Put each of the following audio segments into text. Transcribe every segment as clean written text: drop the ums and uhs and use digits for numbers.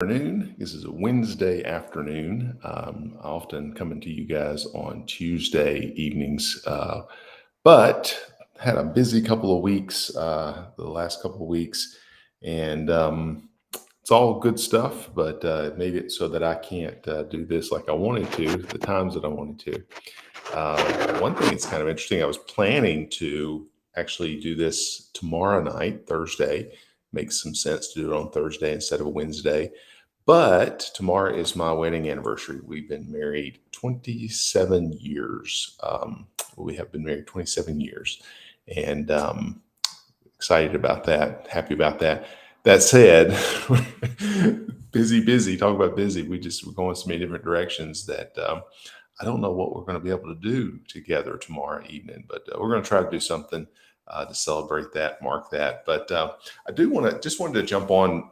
Afternoon. This is a Wednesday afternoon. I often coming to you guys on Tuesday evenings, but had a busy couple of weeks, the last couple of weeks, and it's all good stuff. But it made it so that I can't do this like I wanted to, the times that I wanted to. One thing that's kind of interesting, I was planning to actually do this tomorrow night, Thursday. Makes some sense to do it on Thursday instead of a Wednesday. But tomorrow is my wedding anniversary. We've been married 27 years. We have been married 27 years, and excited about that. Happy about that. That said, busy. Talk about busy. We're going so many different directions that I don't know what we're going to be able to do together tomorrow evening. But we're going to try to do something to celebrate that, mark that. But I do wanted to jump on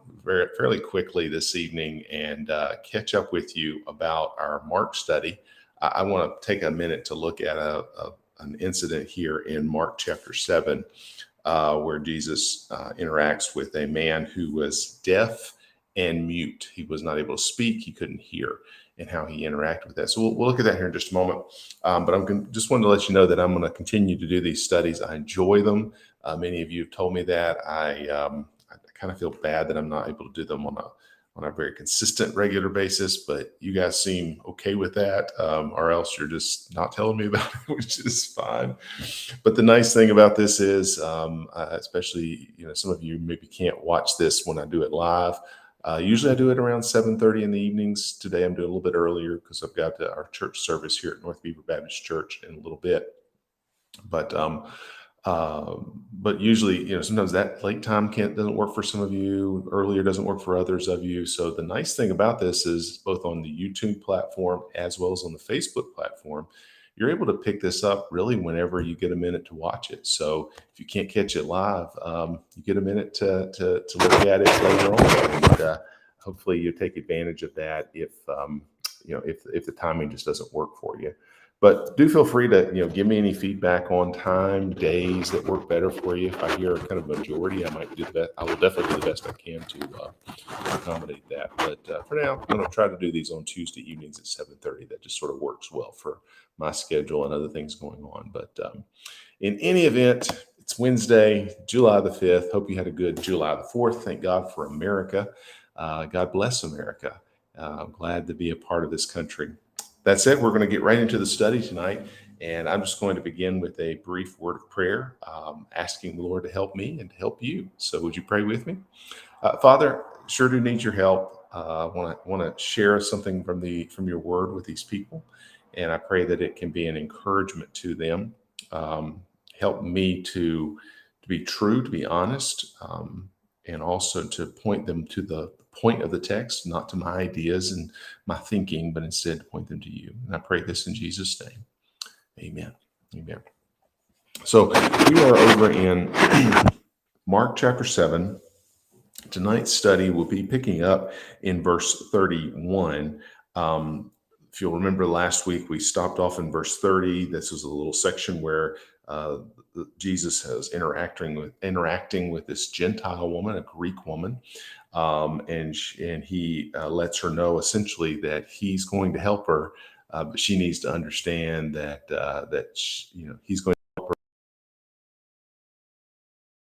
fairly quickly this evening and catch up with you about our Mark study. I want to take a minute to look at an incident here in Mark chapter 7, where Jesus interacts with a man who was deaf and mute. He was not able to speak. He couldn't hear, and how he interacted with that. So we'll look at that here in just a moment. But just wanted to let you know that I'm going to continue to do these studies. I enjoy them. Many of you have told me that. I kind of feel bad that I'm not able to do them on a very consistent, regular basis, but you guys seem okay with that, or else you're just not telling me about it, which is fine. But the nice thing about this is, especially, some of you maybe can't watch this when I do it live. Usually I do it around 7:30 in the evenings. Today I'm doing a little bit earlier because I've got our church service here at North Beaver Baptist Church in a little bit. But usually, sometimes that late time doesn't work for some of you. Earlier doesn't work for others of you. So the nice thing about this is both on the YouTube platform as well as on the Facebook platform, you're able to pick this up really whenever you get a minute to watch it. So if you can't catch it live, you get a minute to look at it later on, and hopefully you take advantage of that if the timing just doesn't work for you. But do feel free to give me any feedback on time, days that work better for you. If I hear kind of majority, I might do that. I will definitely do the best I can to accommodate that. But for now, I'm going to try to do these on Tuesday evenings at 7:30. That just sort of works well for my schedule and other things going on. But in any event, it's Wednesday, July the 5th. Hope you had a good July the 4th. Thank God for America. God bless America. I'm glad to be a part of this country. That said, we're going to get right into the study tonight, and I'm just going to begin with a brief word of prayer, asking the Lord to help me and to help you. So would you pray with me? Father, sure do need your help. I want to share something from your word with these people, and I pray that it can be an encouragement to them. Help me to be true, to be honest, and also to point them to the point of the text, not to my ideas and my thinking, but instead to point them to you. And I pray this in Jesus' name. Amen. Amen. So we are over in Mark chapter 7. Tonight's study will be picking up in verse 31. If you'll remember last week, we stopped off in verse 30. This was a little section where Jesus is interacting with this Gentile woman, a Greek woman, and he lets her know essentially that he's going to help her, but she needs to understand that he's going to help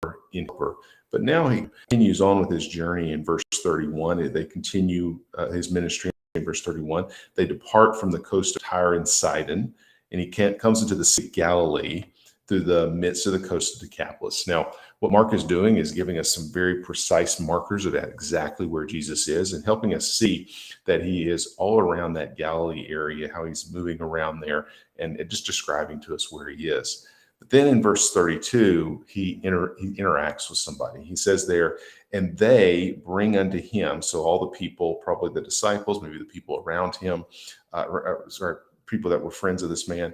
her in her. But now he continues on with his journey in verse 31. They continue his ministry in verse 31. They depart from the coast of Tyre and Sidon, and he comes into the Sea of Galilee through the midst of the coast of Decapolis. Now, what Mark is doing is giving us some very precise markers of that exactly where Jesus is, and helping us see that he is all around that Galilee area, how he's moving around there, and just describing to us where he is. But then in verse 32, he interacts with somebody. He says there, and they bring unto him, so all the people, probably the disciples, maybe the people around him, people that were friends of this man,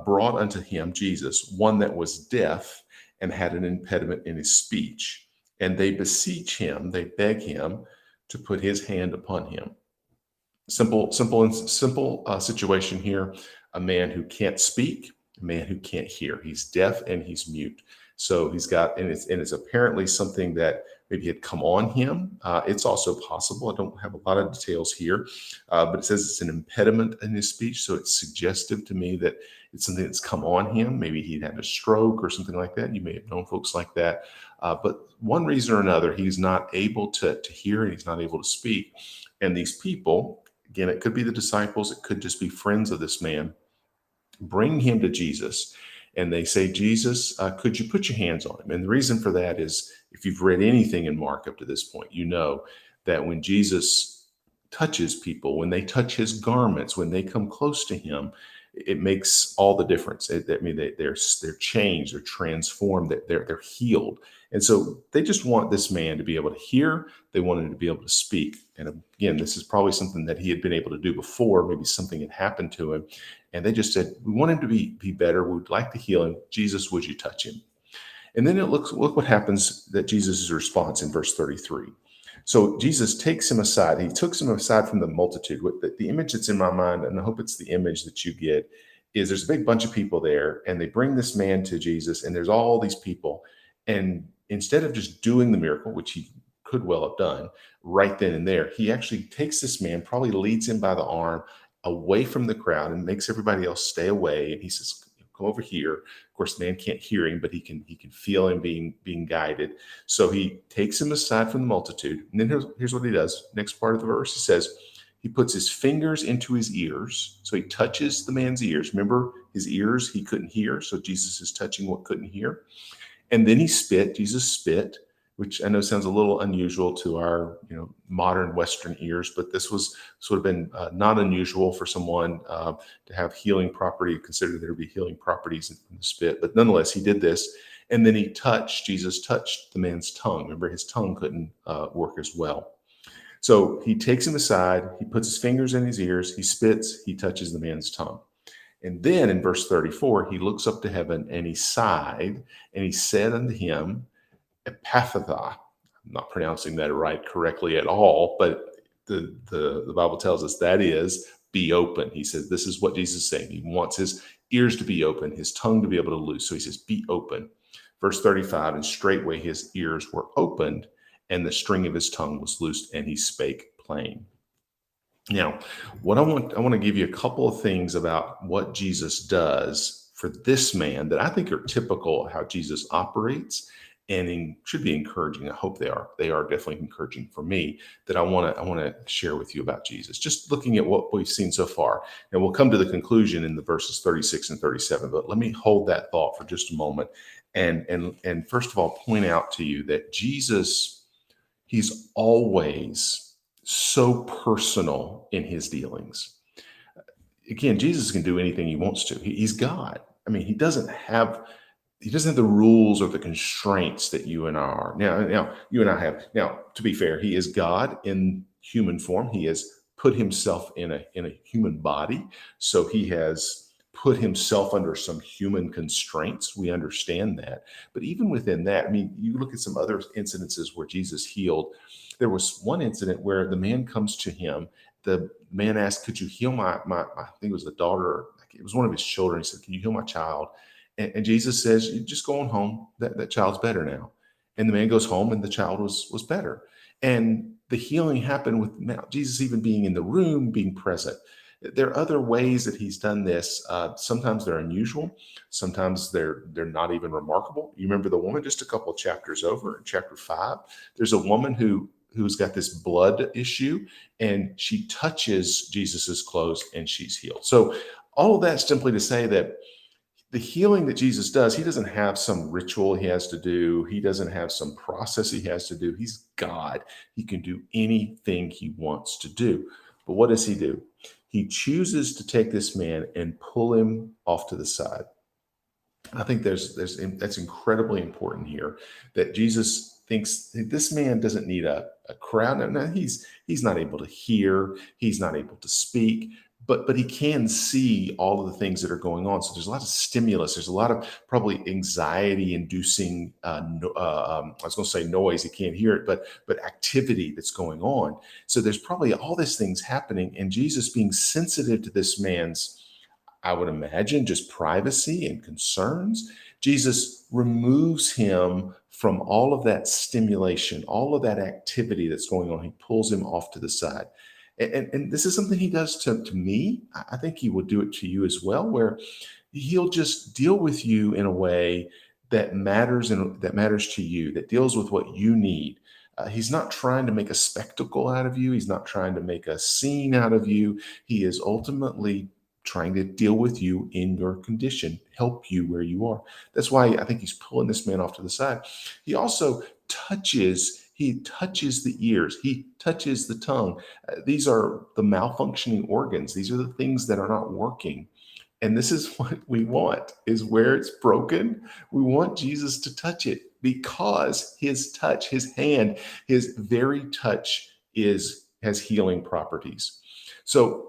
brought unto him, Jesus, one that was deaf and had an impediment in his speech. And they beseech him, they beg him to put his hand upon him. Simple situation here. A man who can't speak, a man who can't hear. He's deaf and he's mute. So he's got, and it's apparently something that maybe had come on him. It's also possible. I don't have a lot of details here, but it says it's an impediment in his speech. So it's suggestive to me that it's something that's come on him. Maybe he'd had a stroke or something like that. You may have known folks like that. But one reason or another, he's not able to hear and he's not able to speak. And these people, again, it could be the disciples, it could just be friends of this man, bring him to Jesus. And they say, Jesus, could you put your hands on him? And the reason for that is, if you've read anything in Mark up to this point, you know that when Jesus touches people, when they touch his garments, when they come close to him, it makes all the difference. They're changed, they're transformed, they're healed. And so they just want this man to be able to hear. They wanted him to be able to speak. And again, this is probably something that he had been able to do before. Maybe something had happened to him. And they just said, we want him to be better. We'd like to heal him. Jesus, would you touch him? And then look what happens, that Jesus' response in verse 33. So Jesus takes him aside. He took him aside from the multitude. The image that's in my mind, and I hope it's the image that you get, is there's a big bunch of people there, and they bring this man to Jesus, and there's all these people. And instead of just doing the miracle, which he could well have done right then and there, he actually takes this man, probably leads him by the arm away from the crowd and makes everybody else stay away. And he says, come over here. Of course, the man can't hear him, but he can feel him being guided. So he takes him aside from the multitude. And then here's what he does. Next part of the verse, he says, he puts his fingers into his ears. So he touches the man's ears. Remember, his ears, he couldn't hear. So Jesus is touching what couldn't hear. And then he spit. Jesus spit, which I know sounds a little unusual to our modern Western ears, but this was sort of been not unusual for someone to have healing property, considered there to be healing properties in the spit. But nonetheless, he did this. And then Jesus touched the man's tongue. Remember, his tongue couldn't work as well. So he takes him aside, he puts his fingers in his ears, he spits, he touches the man's tongue. And then in verse 34, he looks up to heaven and he sighed and he said unto him, Epaphatha. I'm not pronouncing that right correctly at all, but the Bible tells us that is, be open. He says, this is what Jesus is saying. He wants his ears to be open, his tongue to be able to loose. So he says, be open. Verse 35, and straightway his ears were opened, and the string of his tongue was loosed, and he spake plain. Now, I want to give you a couple of things about what Jesus does for this man that I think are typical of how Jesus operates, and should be encouraging. I hope they are. They are definitely encouraging for me, that I want to share with you about Jesus. Just looking at what we've seen so far. And we'll come to the conclusion in the verses 36 and 37, but let me hold that thought for just a moment. And first of all, point out to you that Jesus, he's always so personal in his dealings. Again, Jesus can do anything he wants to. He's God. I mean, he doesn't have the rules or the constraints that you and I are. Now, you and I have. Now, to be fair, he is God in human form. He has put himself in a human body. So he has put himself under some human constraints. We understand that. But even within that, I mean, you look at some other incidences where Jesus healed. There was one incident where the man comes to him. The man asked, could you heal my I think it was a daughter. It was one of his children. He said, can you heal my child? And Jesus says, you just go on home. That child's better now. And the man goes home and the child was better. And the healing happened with Jesus even being in the room, being present. There are other ways that he's done this. Sometimes they're unusual. Sometimes they're not even remarkable. You remember the woman just a couple of chapters over, in chapter 5. There's a woman who's got this blood issue, and she touches Jesus's clothes and she's healed. So all of that's simply to say that the healing that Jesus does, he doesn't have some ritual he has to do. He doesn't have some process he has to do. He's God. He can do anything he wants to do. But what does he do? He chooses to take this man and pull him off to the side. I think that's incredibly important here, that Jesus thinks this man doesn't need a crowd. No, he's not able to hear. He's not able to speak. But he can see all of the things that are going on. So there's a lot of stimulus. There's a lot of probably anxiety-inducing, I was going to say noise. He can't hear it, but activity that's going on. So there's probably all these things happening, and Jesus being sensitive to this man's I would imagine, just privacy and concerns, Jesus removes him from all of that stimulation, all of that activity that's going on. He pulls him off to the side. And this is something he does to me. I think he will do it to you as well, where he'll just deal with you in a way that matters and that matters to you, that deals with what you need. He's not trying to make a spectacle out of you. He's not trying to make a scene out of you. He is ultimately trying to deal with you in your condition, help you where you are. That's why I think he's pulling this man off to the side. He also touches the ears, he touches the tongue. These are the malfunctioning organs. These are the things that are not working. And this is what we want, is where it's broken. We want Jesus to touch it because his touch, his hand, his very touch has healing properties. So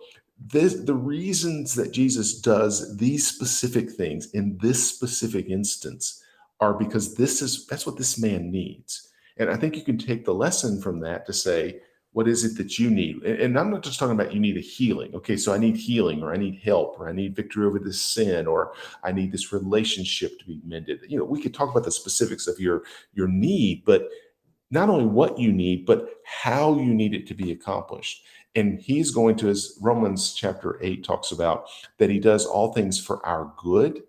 the reasons that Jesus does these specific things in this specific instance are because that's what this man needs. And I think you can take the lesson from that to say, what is it that you need? And I'm not just talking about you need a healing. Okay, so I need healing, or I need help, or I need victory over this sin, or I need this relationship to be mended. We could talk about the specifics of your need, but not only what you need, but how you need it to be accomplished. And he's going to, as Romans chapter 8 talks about, that he does all things for our good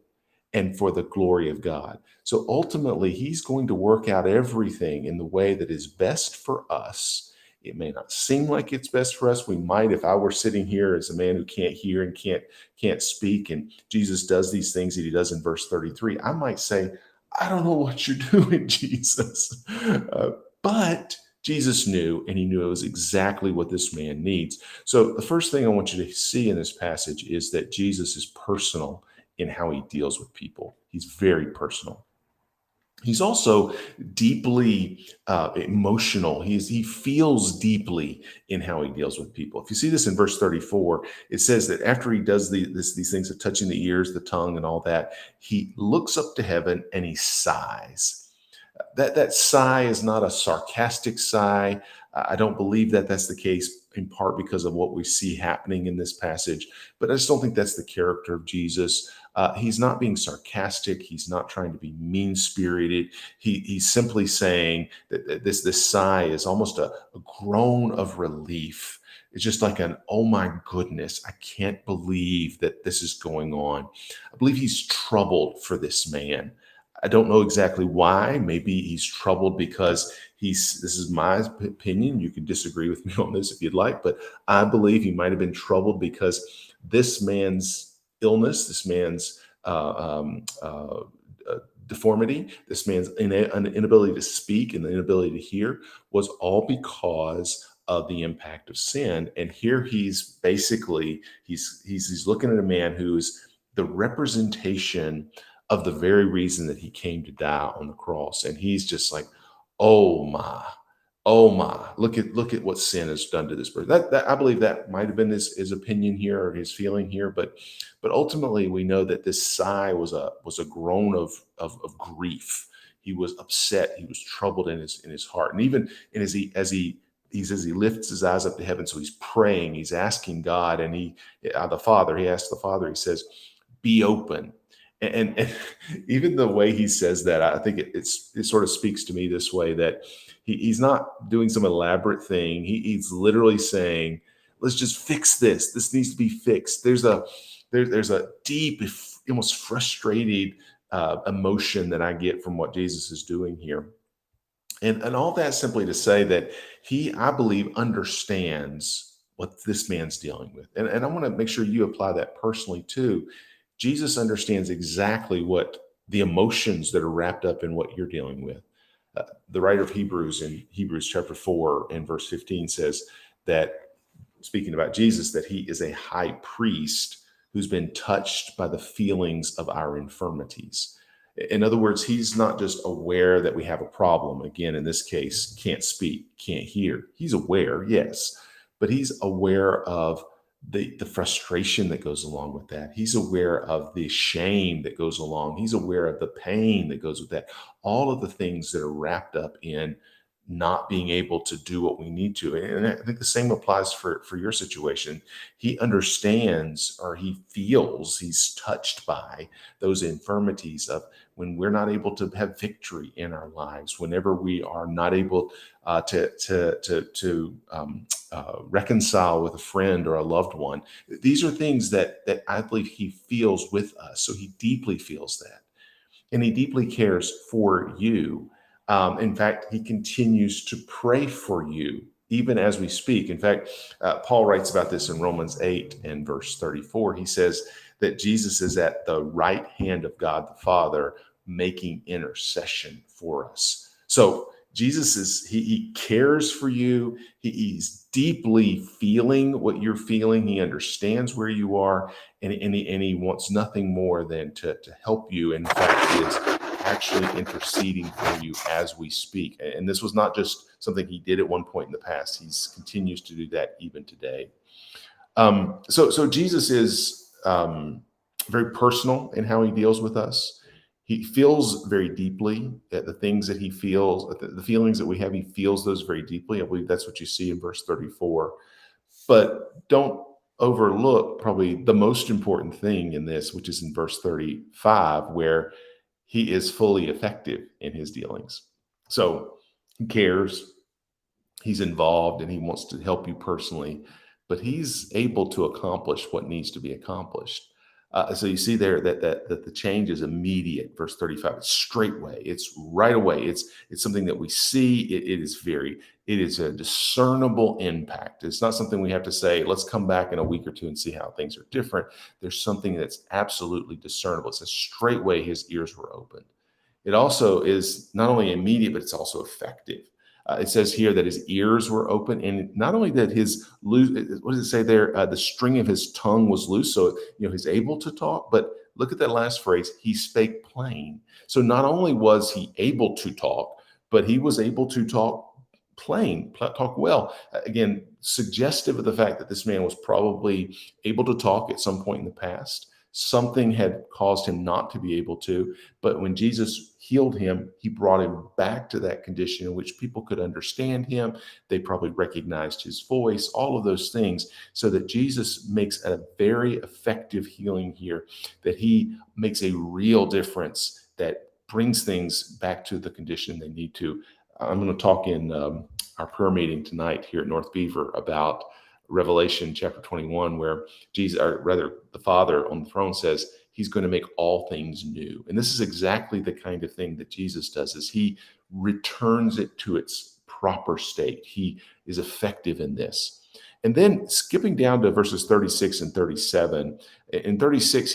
and for the glory of God. So ultimately, he's going to work out everything in the way that is best for us. It may not seem like it's best for us. We might, if I were sitting here as a man who can't hear and can't speak, and Jesus does these things that he does in verse 33, I might say, I don't know what you're doing, Jesus. But Jesus knew, and he knew it was exactly what this man needs. So the first thing I want you to see in this passage is that Jesus is personal in how he deals with people. He's very personal. He's also deeply emotional. He feels deeply in how he deals with people. If you see this in verse 34, it says that after he does these things of touching the ears, the tongue, and all that, he looks up to heaven and he sighs. That sigh is not a sarcastic sigh. I don't believe that that's the case, in part because of what we see happening in this passage, but I just don't think that's the character of Jesus. He's not being sarcastic. He's not trying to be mean-spirited. He's simply saying that this sigh is almost a groan of relief. It's just like oh my goodness, I can't believe that this is going on. I believe he's troubled for this man. I don't know exactly why. Maybe he's troubled because this is my opinion. You can disagree with me on this if you'd like, but I believe he might have been troubled because this man's illness, this man's deformity, this man's inability to speak and the inability to hear was all because of the impact of sin. And here he's basically, he's looking at a man who's the representation of the very reason that he came to die on the cross. And he's just like, oh my, look at what sin has done to this person. That I believe that might have been his opinion here, or his feeling here, but ultimately we know that this sigh was a groan of grief. He was upset. He was troubled in his heart, and even as he lifts his eyes up to heaven, so he's praying, he's asking God, and he asks the Father, he says, "Be open." And even the way he says that, I think it sort of speaks to me this way, that he's not doing some elaborate thing. He's literally saying, let's just fix this. This needs to be fixed. There's a deep, almost frustrated emotion that I get from what Jesus is doing here. And all that simply to say that I believe, understands what this man's dealing with. And I want to make sure you apply that personally too. Jesus understands exactly what the emotions that are wrapped up in what you're dealing with. The writer of Hebrews, in Hebrews chapter 4 and verse 15, says that, speaking about Jesus, that he is a high priest who's been touched by the feelings of our infirmities. In other words, he's not just aware that we have a problem. Again, in this case, can't speak, can't hear. He's aware, yes, but he's aware of the frustration that goes along with that. He's aware of the shame that goes along. He's aware of the pain that goes with that. All of the things that are wrapped up in not being able to do what we need to. And I think the same applies for your situation. He understands, or he feels, he's touched by those infirmities of when we're not able to have victory in our lives, whenever we are not able to reconcile with a friend or a loved one. These are things that I believe he feels with us. So he deeply feels that, and he deeply cares for you. In fact, he continues to pray for you even as we speak. In fact, Paul writes about this in Romans 8 and verse 34. He says that Jesus is at the right hand of God the Father, making intercession for us. So Jesus he cares for you. He's deeply feeling what you're feeling. He understands where you are, and he wants nothing more than to help you. In fact, is actually interceding for you as we speak. And this was not just something he did at one point in the past. He continues to do that even today. So Jesus is very personal in how he deals with us. He feels very deeply at the things that he feels, the feelings that we have. He feels those very deeply. I believe that's what you see in verse 34. But don't overlook probably the most important thing in this, which is in verse 35, where he is fully effective in his dealings. So he cares, he's involved, and he wants to help you personally, but he's able to accomplish what needs to be accomplished. So you see there that the change is immediate. Verse 35, it's straightway, it's right away. It's something that we see. It is a discernible impact. It's not something we have to say, let's come back in a week or two and see how things are different. There's something that's absolutely discernible. It says straightway his ears were opened. It also is not only immediate, but it's also effective. It says here that his ears were open, and not only that his loose. What does it say there? The string of his tongue was loose, so he's able to talk. But look at that last phrase: he spake plain. So not only was he able to talk, but he was able to talk plain, talk well. Again, suggestive of the fact that this man was probably able to talk at some point in the past. Something had caused him not to be able to, but when Jesus healed him, he brought him back to that condition in which people could understand him. They probably recognized his voice, all of those things, so that Jesus makes a very effective healing here, that he makes a real difference that brings things back to the condition they need to. I'm going to talk in our prayer meeting tonight here at North Beaver about Revelation chapter 21, where Jesus, or rather the Father on the throne, says he's going to make all things new. And this is exactly the kind of thing that Jesus does, is he returns it to its proper state. He is effective in this. And then skipping down to verses 36 and 37, in 36,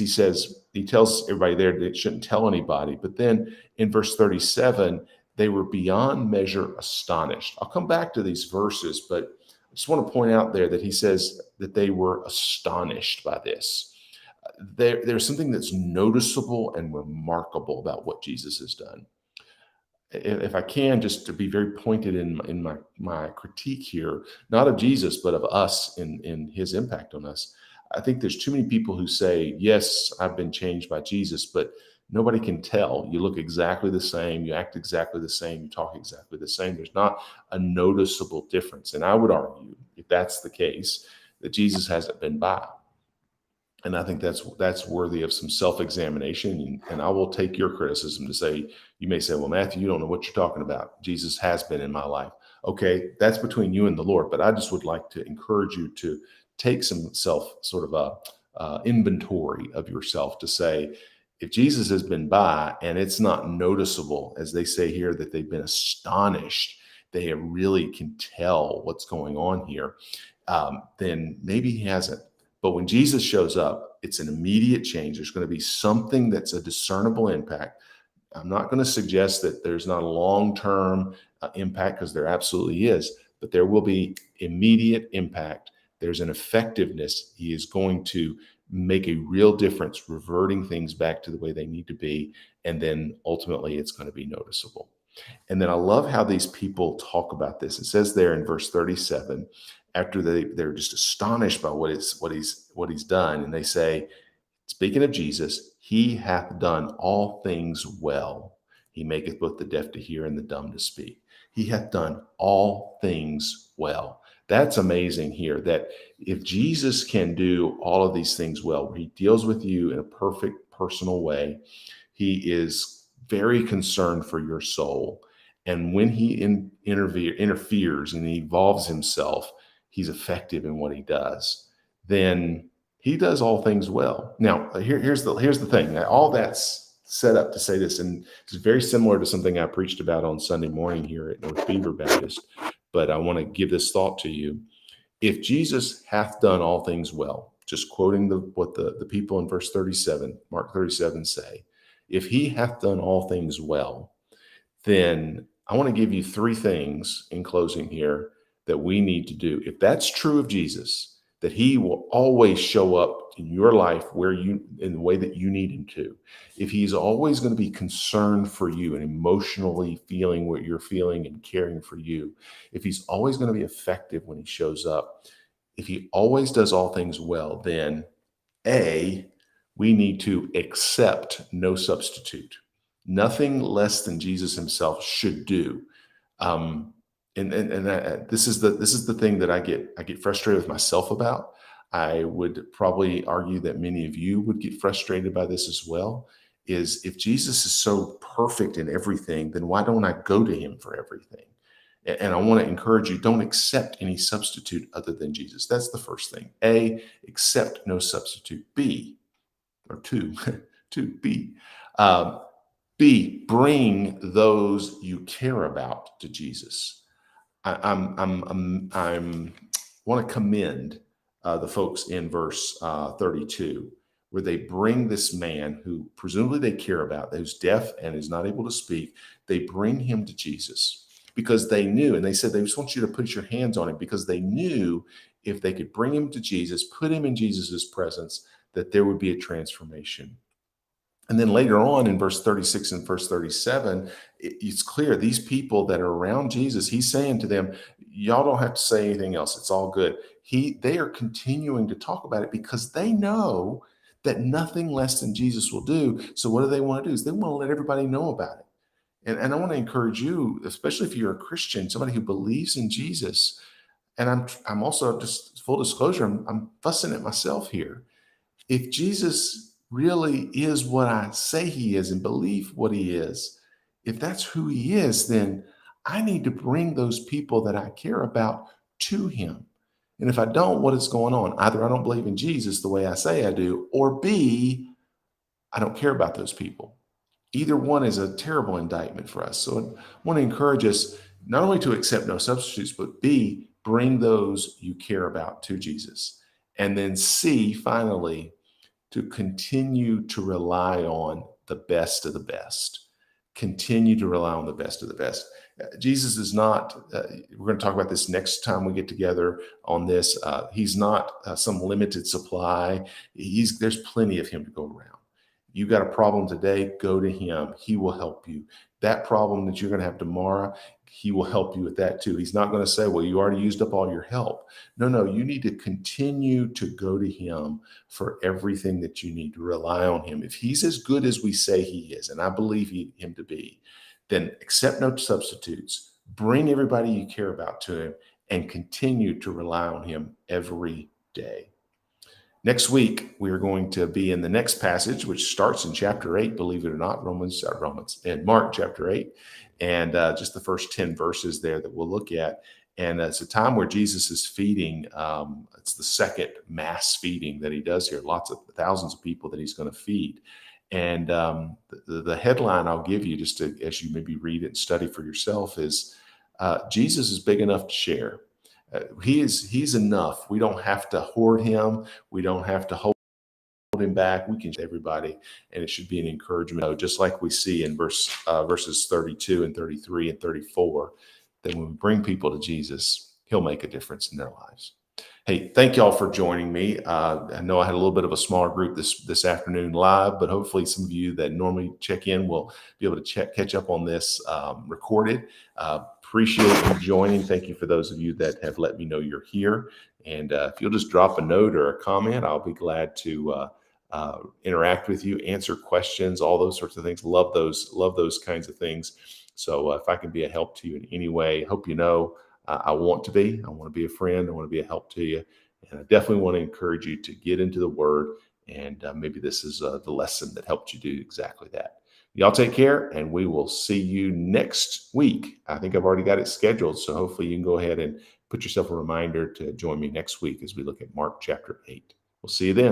he tells everybody there that it shouldn't tell anybody. But then in verse 37, they were beyond measure astonished. I'll come back to these verses, but I just want to point out there that he says that they were astonished by this. There's something that's noticeable and remarkable about what Jesus has done. If I can, just to be very pointed in my critique here, not of Jesus, but of us in his impact on us. I think there's too many people who say, yes, I've been changed by Jesus, but nobody can tell. You look exactly the same, you act exactly the same, you talk exactly the same. There's not a noticeable difference. And I would argue, if that's the case, that Jesus hasn't been by. And I think that's worthy of some self-examination. And I will take your criticism to say, you may say, well, Matthew, you don't know what you're talking about. Jesus has been in my life. Okay, that's between you and the Lord. But I just would like to encourage you to take some self sort of a inventory of yourself to say, if Jesus has been by and it's not noticeable, as they say here, that they've been astonished, they really can tell what's going on here, then maybe he hasn't. But when Jesus shows up, it's an immediate change. There's going to be something that's a discernible impact. I'm not going to suggest that there's not a long-term impact, because there absolutely is, but there will be immediate impact. There's an effectiveness. He is going to make a real difference, reverting things back to the way they need to be. And then ultimately it's going to be noticeable. And then I love how these people talk about this. It says there in verse 37, after they're just astonished by what he's done, and they say, speaking of Jesus, he hath done all things well. He maketh both the deaf to hear and the dumb to speak. he hath done all things well. That's amazing here, that if Jesus can do all of these things well, where he deals with you in a perfect personal way, he is very concerned for your soul. And when he interferes and he involves himself, he's effective in what he does. Then he does all things well. Now, here's the thing. All that's set up to say this, and it's very similar to something I preached about on Sunday morning here at North Beaver Baptist. But I want to give this thought to you. If Jesus hath done all things well, just quoting what the people in verse 37, Mark 37 say, if he hath done all things well, then I want to give you three things in closing here that we need to do. If that's true of Jesus, that he will always show up in your life in the way that you need him to. If he's always going to be concerned for you and emotionally feeling what you're feeling and caring for you, if he's always going to be effective when he shows up, if he always does all things well, then we need to accept no substitute. Nothing less than Jesus himself should do. This is the thing that I get frustrated with myself about. I would probably argue that many of you would get frustrated by this as well. Is if Jesus is so perfect in everything, then why don't I go to him for everything? And I want to encourage you, don't accept any substitute other than Jesus. That's the first thing. A, accept no substitute. B, or two, B, bring those you care about to Jesus. I want to commend the folks in verse 32, where they bring this man who presumably they care about, who's deaf and is not able to speak. They bring him to Jesus because they knew, and they said they just want you to put your hands on him, because they knew if they could bring him to Jesus, put him in Jesus's presence, that there would be a transformation. And then later on in verse 36 and verse 37, it's clear these people that are around Jesus, he's saying to them, y'all don't have to say anything else. It's all good. They are continuing to talk about it because they know that nothing less than Jesus will do. So what do they want to do? Is they want to let everybody know about it. And I want to encourage you, especially if you're a Christian, somebody who believes in Jesus. And I'm also, just full disclosure, I'm fussing at myself here. If Jesus really is what I say he is and believe what he is, if that's who he is, then I need to bring those people that I care about to him. And if I don't, what is going on? Either I don't believe in Jesus the way I say I do, or B, I don't care about those people. Either one is a terrible indictment for us. So I want to encourage us not only to accept no substitutes, but B, bring those you care about to Jesus. And then C, finally, to continue to rely on the best of the best. Continue to rely on the best of the best. Jesus is not, we're going to talk about this next time we get together on this. He's not some limited supply. There's plenty of him to go around. You got a problem today, go to him. He will help you. That problem that you're going to have tomorrow, he will help you with that too. He's not going to say, well, you already used up all your help. No, you need to continue to go to him for everything that you need, to rely on him. If he's as good as we say he is, and I believe him to be, then accept no substitutes, bring everybody you care about to him, and continue to rely on him every day. Next week, we are going to be in the next passage, which starts in chapter 8, believe it or not, and Mark chapter 8, and just the first 10 verses there that we'll look at. And it's a time where Jesus is feeding. It's the second mass feeding that he does here, lots of thousands of people that he's going to feed. And the headline I'll give you, just as you maybe read it and study for yourself, is Jesus is big enough to share. He's enough. We don't have to hoard him. We don't have to hold him back. We can share everybody, and it should be an encouragement. Just like we see in verses 32 and 33 and 34, that when we bring people to Jesus, he'll make a difference in their lives. Hey, thank y'all for joining me. I know I had a little bit of a smaller group this afternoon live, but hopefully some of you that normally check in will be able to catch up on this recorded. Appreciate you joining. Thank you for those of you that have let me know you're here. And if you'll just drop a note or a comment, I'll be glad to interact with you, answer questions, all those sorts of things. Love those kinds of things. So if I can be a help to you in any way, hope you know I want to be. I want to be a friend. I want to be a help to you. And I definitely want to encourage you to get into the Word. And maybe this is the lesson that helped you do exactly that. Y'all take care, and we will see you next week. I think I've already got it scheduled. So hopefully you can go ahead and put yourself a reminder to join me next week as we look at Mark chapter 8. We'll see you then.